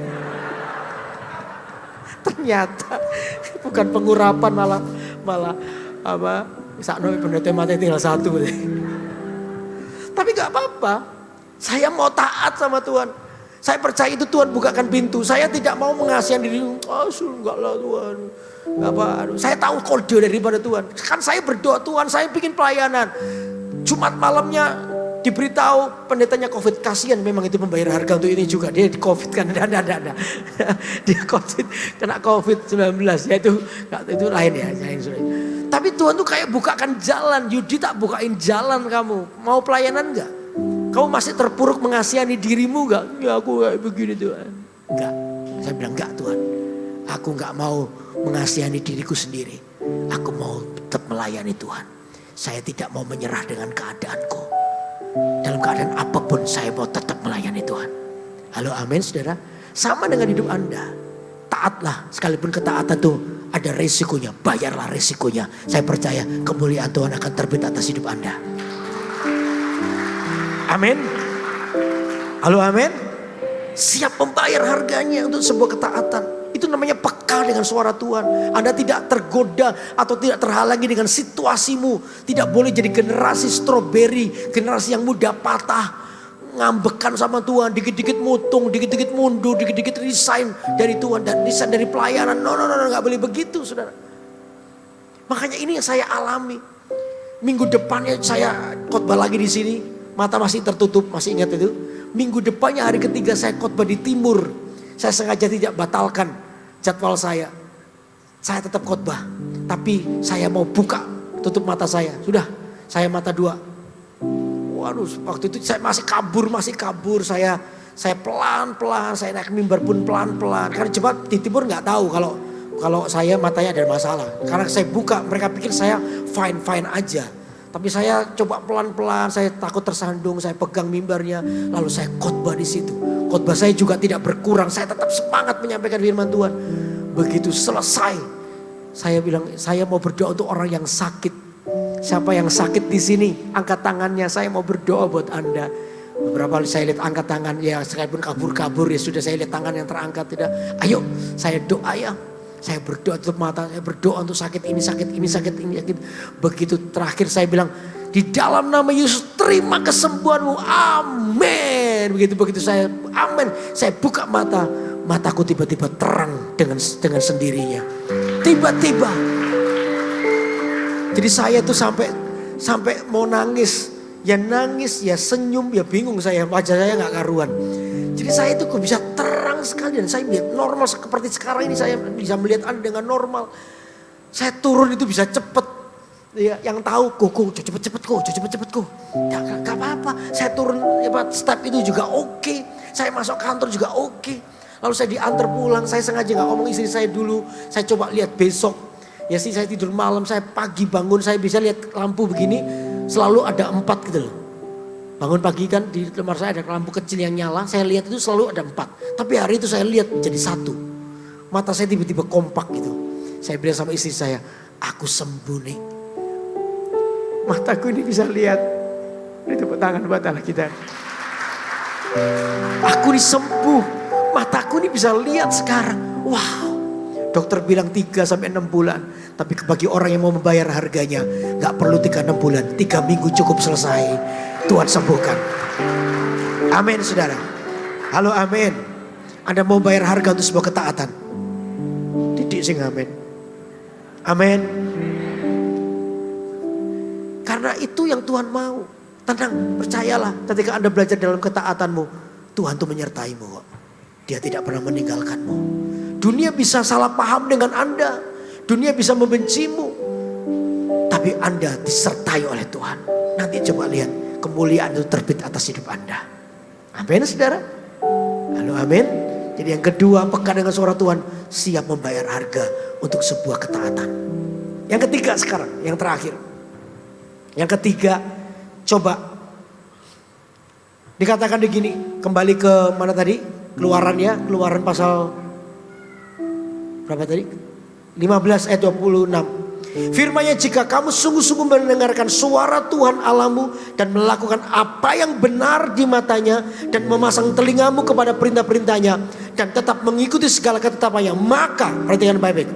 Ternyata bukan pengurapan, malah sakno pendeta mati tinggal 1. Tapi gak apa-apa, saya mau taat sama Tuhan. Saya percaya itu Tuhan bukakan pintu. Saya tidak mau mengasihani diri. Enggak lah Tuhan. Saya tahu kode daripada Tuhan. Kan saya berdoa Tuhan, saya bikin pelayanan. Jumat malamnya diberitahu pendetanya COVID. Kasihan memang itu membayar harga untuk ini juga. Dia di COVID kan. Ada. Dia COVID, kena COVID-19. Ya itu lain ya. Tapi Tuhan tuh kayak bukakan jalan. Yudi tak bukain jalan kamu. Mau pelayanan enggak? Kamu masih terpuruk mengasihani dirimu enggak? Ya aku kayak begini Tuhan. Enggak. Saya bilang enggak Tuhan. Aku enggak mau mengasihani diriku sendiri. Aku mau tetap melayani Tuhan. Saya tidak mau menyerah dengan keadaanku. Dalam keadaan apapun saya mau tetap melayani Tuhan. Halo amin saudara. Sama dengan hidup Anda. Taatlah, sekalipun ketaatan itu ada resikonya. Bayarlah resikonya. Saya percaya kemuliaan Tuhan akan terbit atas hidup Anda. Amin. Halo amin. Siap membayar harganya untuk sebuah ketaatan. Itu namanya peka dengan suara Tuhan. Anda tidak tergoda atau tidak terhalangi dengan situasimu. Tidak boleh jadi generasi stroberi, generasi yang mudah patah, ngambekan sama Tuhan, dikit-dikit mutung, dikit-dikit mundur, dikit-dikit resign dari Tuhan dan resign dari pelayanan. No, nggak boleh begitu, saudara. Makanya ini yang saya alami. Minggu depannya saya khotbah lagi di sini, mata masih tertutup, masih ingat itu. Minggu depannya hari ketiga saya khotbah di timur. Saya sengaja tidak batalkan jadwal saya. Saya tetap khotbah, tapi saya mau buka tutup mata saya. Sudah, saya mata dua. Waduh, waktu itu saya masih kabur. Saya pelan-pelan, saya naik mimbar pun pelan-pelan. Karena coba di timur nggak tahu kalau saya matanya ada masalah. Karena saya buka, mereka pikir saya fine aja. Tapi saya coba pelan-pelan, saya takut tersandung, saya pegang mimbarnya, lalu saya khotbah di situ. Khotbah saya juga tidak berkurang, saya tetap semangat menyampaikan firman Tuhan. Begitu selesai, saya bilang, saya mau berdoa untuk orang yang sakit. Siapa yang sakit di sini? Angkat tangannya, saya mau berdoa buat Anda. Beberapa kali saya lihat angkat tangan, ya sekalipun kabur-kabur ya sudah, saya lihat tangan yang terangkat. Tidak, ayo saya doa ya. Saya berdoa tutup mata, saya berdoa untuk sakit ini. Begitu terakhir saya bilang, di dalam nama Yesus terima kesembuhanmu, amin. Begitu saya, amin. Saya buka mata, mataku tiba-tiba terang dengan sendirinya. Tiba-tiba. Jadi saya tuh sampai mau nangis. Ya nangis, ya senyum, ya bingung saya. Wajah saya gak karuan. Jadi saya itu kok bisa terang sekali. Dan saya lihat normal seperti sekarang ini. Saya bisa melihat Anda dengan normal. Saya turun itu bisa cepet. Ya, yang tahu, kok cepet-cepet kok. Gak apa-apa. Saya turun step itu juga oke. Saya masuk kantor juga oke. Lalu saya diantar pulang, saya sengaja gak ngomong istri saya dulu. Saya coba lihat besok. Ya sih, saya tidur malam, saya pagi bangun, saya bisa lihat lampu begini. Selalu ada 4 gitu loh. Bangun pagi kan di kamar saya ada lampu kecil yang nyala. Saya lihat itu selalu ada 4. Tapi hari itu saya lihat jadi 1. Mata saya tiba-tiba kompak gitu. Saya bilang sama istri saya, aku sembuh nih. Mataku ini bisa lihat. Ini tepuk tangan buat Allah kita. Aku ini sembuh. Mataku ini bisa lihat sekarang. Wow. Dokter bilang 3-6 bulan. Tapi bagi orang yang mau membayar harganya, gak perlu 3-6 bulan. 3 minggu cukup selesai. Tuhan sembuhkan. Amin saudara. Halo amin. Anda mau bayar harga untuk sebuah ketaatan? Didik sing amin. Amin. Karena itu yang Tuhan mau. Tenang, percayalah ketika Anda belajar dalam ketaatanmu. Tuhan tuh menyertaimu kok. Dia tidak pernah meninggalkanmu. Dunia bisa salah paham dengan Anda. Dunia bisa membencimu. Tapi Anda disertai oleh Tuhan. Nanti coba lihat. Kemuliaan itu terbit atas hidup Anda. Amin saudara. Halo amin. Jadi yang kedua, peka dengan suara Tuhan. Siap membayar harga untuk sebuah ketaatan. Yang ketiga sekarang. Yang terakhir. Yang ketiga. Coba. Dikatakan begini. Kembali ke mana tadi? Keluaran pasal berapa tadi? 15 ayat 26. Firman-Nya, jika kamu sungguh-sungguh mendengarkan suara Tuhan Allahmu dan melakukan apa yang benar di matanya dan memasang telingamu kepada perintah-perintahnya dan tetap mengikuti segala ketetapannya, maka perhatikan baik-baik.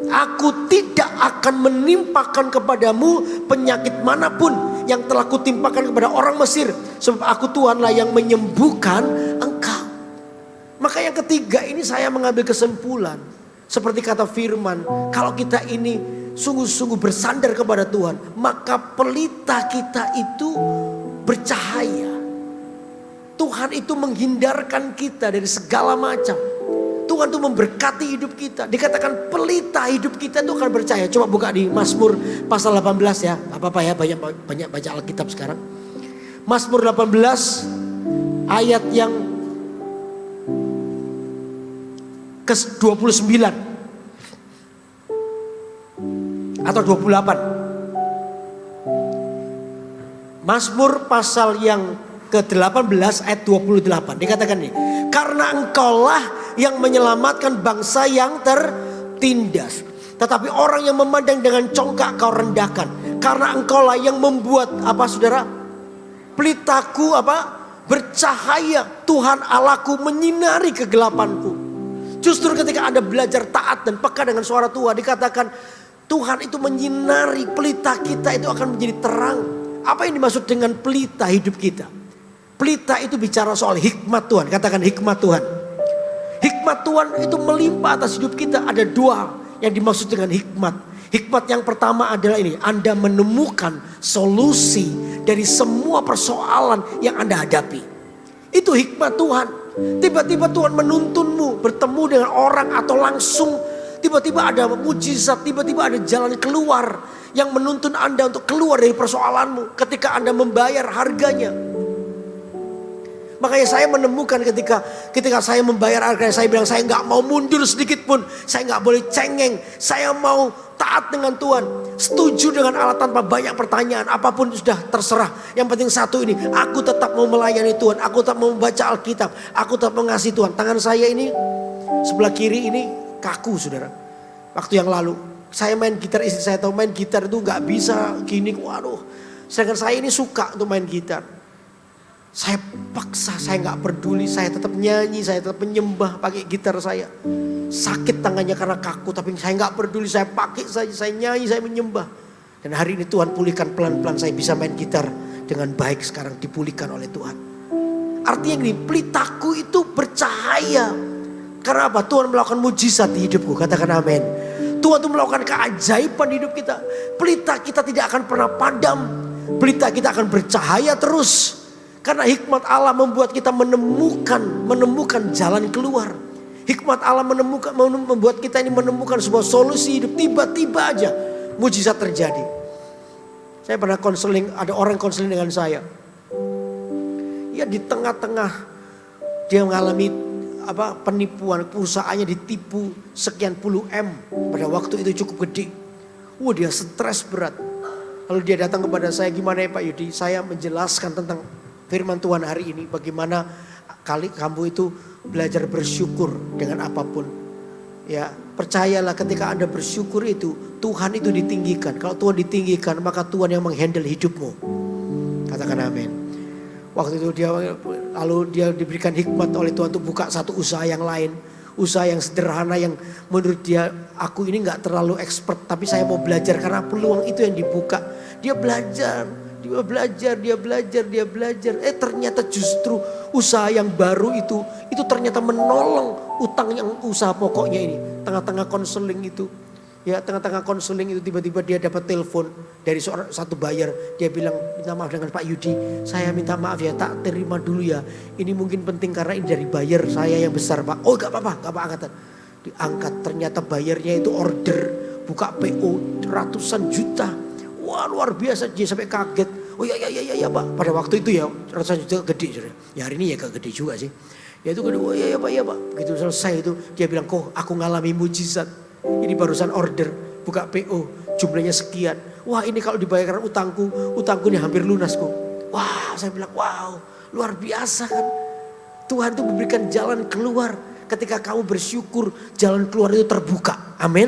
Aku tidak akan menimpakan kepadamu penyakit manapun yang telah kutimpakan kepada orang Mesir, sebab aku Tuhanlah yang menyembuhkan engkau. Maka yang ketiga ini saya mengambil kesimpulan. Seperti kata firman, kalau kita ini sungguh-sungguh bersandar kepada Tuhan, maka pelita kita itu bercahaya. Tuhan itu menghindarkan kita dari segala macam. Tuhan itu memberkati hidup kita. Dikatakan pelita hidup kita itu akan bercahaya. Coba buka di Mazmur pasal 18 ya. Apa-apa ya, banyak baca Alkitab sekarang. Mazmur 18 ayat yang ke-29 atau 28. Mazmur pasal yang ke-18 ayat 28 dikatakan ini, karena engkaulah yang menyelamatkan bangsa yang tertindas, tetapi orang yang memandang dengan congkak kau rendahkan. Karena engkaulah yang membuat apa saudara? Pelitaku apa? Bercahaya. Tuhan Allahku menyinari kegelapanku. Justru ketika Anda belajar taat dan peka dengan suara Tuhan, dikatakan Tuhan itu menyinari pelita kita, itu akan menjadi terang. Apa yang dimaksud dengan pelita hidup kita? Pelita itu bicara soal hikmat Tuhan. Katakan hikmat Tuhan. Hikmat Tuhan itu melimpah atas hidup kita. Ada 2 yang dimaksud dengan hikmat. Hikmat yang pertama adalah ini. Anda menemukan solusi dari semua persoalan yang Anda hadapi. Itu hikmat Tuhan. Tiba-tiba Tuhan menuntunmu bertemu dengan orang atau langsung Tiba-tiba ada mujizat, tiba-tiba ada jalan keluar yang menuntun Anda untuk keluar dari persoalanmu ketika Anda membayar harganya. Makanya saya menemukan ketika saya membayar harganya, saya bilang saya nggak mau mundur sedikit pun, saya nggak boleh cengeng, saya mau taat dengan Tuhan, setuju dengan Allah tanpa banyak pertanyaan, apapun sudah terserah. Yang penting satu ini, aku tetap mau melayani Tuhan, aku tetap mau membaca Alkitab, aku tetap mengasihi Tuhan. Tangan saya ini sebelah kiri ini kaku, saudara. Waktu yang lalu saya main gitar, istri saya tahu main gitar itu nggak bisa gini, waduh. Sedangkan saya ini suka untuk main gitar. Saya paksa, saya gak peduli, saya tetap nyanyi, saya tetap menyembah pakai gitar saya. Sakit tangannya karena kaku, tapi saya gak peduli, saya pakai saja, saya nyanyi, saya menyembah. Dan hari ini Tuhan pulihkan pelan-pelan, saya bisa main gitar dengan baik sekarang, dipulihkan oleh Tuhan. Artinya gini, pelitaku itu bercahaya. Karena apa? Tuhan melakukan mujizat di hidupku, katakan amin. Tuhan tuh melakukan keajaiban di hidup kita. Pelita kita tidak akan pernah padam, pelita kita akan bercahaya terus. Karena hikmat Allah membuat kita menemukan jalan keluar. Hikmat Allah membuat kita ini menemukan sebuah solusi hidup. Tiba-tiba aja mujizat terjadi. Saya pernah konseling, ada orang konseling dengan saya. Ya di tengah-tengah dia mengalami penipuan, perusahaannya ditipu sekian puluh M. Pada waktu itu cukup gede. Dia stres berat. Lalu dia datang kepada saya, gimana ya Pak Yudi? Saya menjelaskan tentang firman Tuhan hari ini, bagaimana kamu itu belajar bersyukur dengan apapun. Ya, percayalah ketika Anda bersyukur itu, Tuhan itu ditinggikan. Kalau Tuhan ditinggikan, maka Tuhan yang menghandle hidupmu. Katakan amin. Waktu itu dia diberikan hikmat oleh Tuhan untuk buka satu usaha yang lain. Usaha yang sederhana yang menurut dia, aku ini gak terlalu expert, tapi saya mau belajar karena peluang itu yang dibuka. Dia belajar. Dia belajar. Ternyata justru usaha yang baru itu ternyata menolong utang yang usaha pokoknya ini. Tengah-tengah konseling itu, tiba-tiba dia dapat telepon dari satu buyer. Dia bilang, minta maaf dengan Pak Yudi, saya minta maaf ya, tak terima dulu ya. Ini mungkin penting karena ini dari buyer saya yang besar Pak. Oh gak apa-apa angkatan. Diangkat, ternyata bayarnya itu order, buka PO ratusan juta. Wah luar biasa, dia sampai kaget. Oh ya Pak. Pada waktu itu ya ratusan juta gede. Ya hari ini ya gak gede juga sih. Ya itu gede, oh ya Pak. Begitu selesai itu dia bilang, kok aku ngalami mujizat. Ini barusan order, buka PO, jumlahnya sekian. Wah ini kalau dibayarkan utangku ini hampir lunas kok. Wah saya bilang, wow luar biasa kan. Tuhan itu memberikan jalan keluar. Ketika kamu bersyukur, jalan keluar itu terbuka. Amin.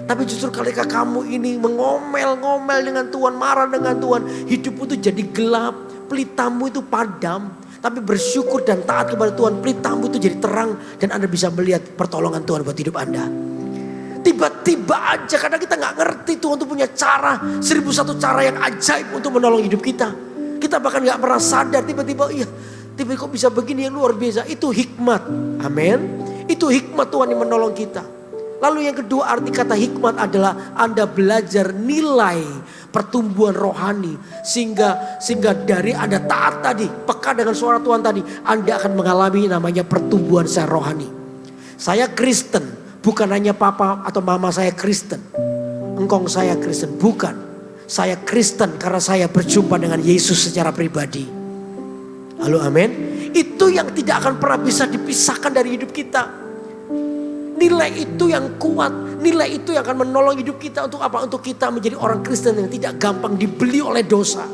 Tapi justru ketika kamu ini mengomel-ngomel dengan Tuhan, marah dengan Tuhan, hidupmu itu jadi gelap, pelitamu itu padam. Tapi bersyukur dan taat kepada Tuhan, pelitamu itu jadi terang dan Anda bisa melihat pertolongan Tuhan buat hidup Anda. Tiba-tiba aja karena kita gak ngerti Tuhan itu punya cara, 1001 cara yang ajaib untuk menolong hidup kita. Kita bahkan gak pernah sadar tiba-tiba kok bisa begini yang luar biasa. Itu hikmat, amin. Itu hikmat Tuhan yang menolong kita. Lalu yang kedua arti kata hikmat adalah Anda belajar nilai pertumbuhan rohani. Sehingga dari Anda taat tadi, peka dengan suara Tuhan tadi, Anda akan mengalami namanya pertumbuhan secara rohani. Saya Kristen, bukan hanya papa atau mama saya Kristen. Engkong saya Kristen, bukan. Saya Kristen karena saya berjumpa dengan Yesus secara pribadi. Halo amin. Itu yang tidak akan pernah bisa dipisahkan dari hidup kita. Nilai itu yang kuat, nilai itu yang akan menolong hidup kita untuk apa? Untuk kita menjadi orang Kristen yang tidak gampang dibeli oleh dosa.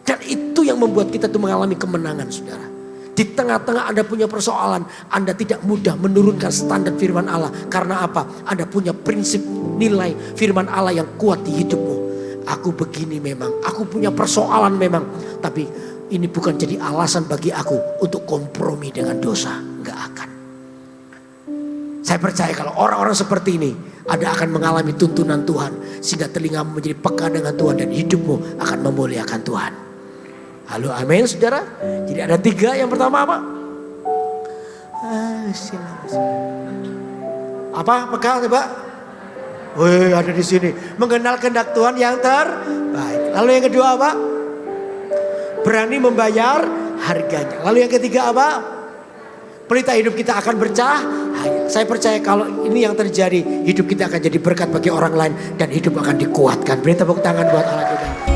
Dan itu yang membuat kita tuh mengalami kemenangan, saudara. Di tengah-tengah Anda punya persoalan, Anda tidak mudah menurunkan standar firman Allah. Karena apa? Anda punya prinsip nilai firman Allah yang kuat di hidupmu. Aku begini memang, aku punya persoalan memang. Tapi ini bukan jadi alasan bagi aku untuk kompromi dengan dosa. Gak akan. Saya percaya kalau orang-orang seperti ini, Anda akan mengalami tuntunan Tuhan. Sehingga telingamu menjadi peka dengan Tuhan dan hidupmu akan memuliakan Tuhan. Halo amin saudara. Jadi ada 3, yang pertama apa? Apa? Pegang coba. Wih ada di sini. Mengenal kehendak Tuhan yang terbaik. Lalu yang kedua apa? Berani membayar harganya. Lalu yang ketiga apa? Pelita hidup kita akan bercahaya. Saya percaya kalau ini yang terjadi, hidup kita akan jadi berkat bagi orang lain dan hidup akan dikuatkan. Beri tepuk tangan buat Allah kita.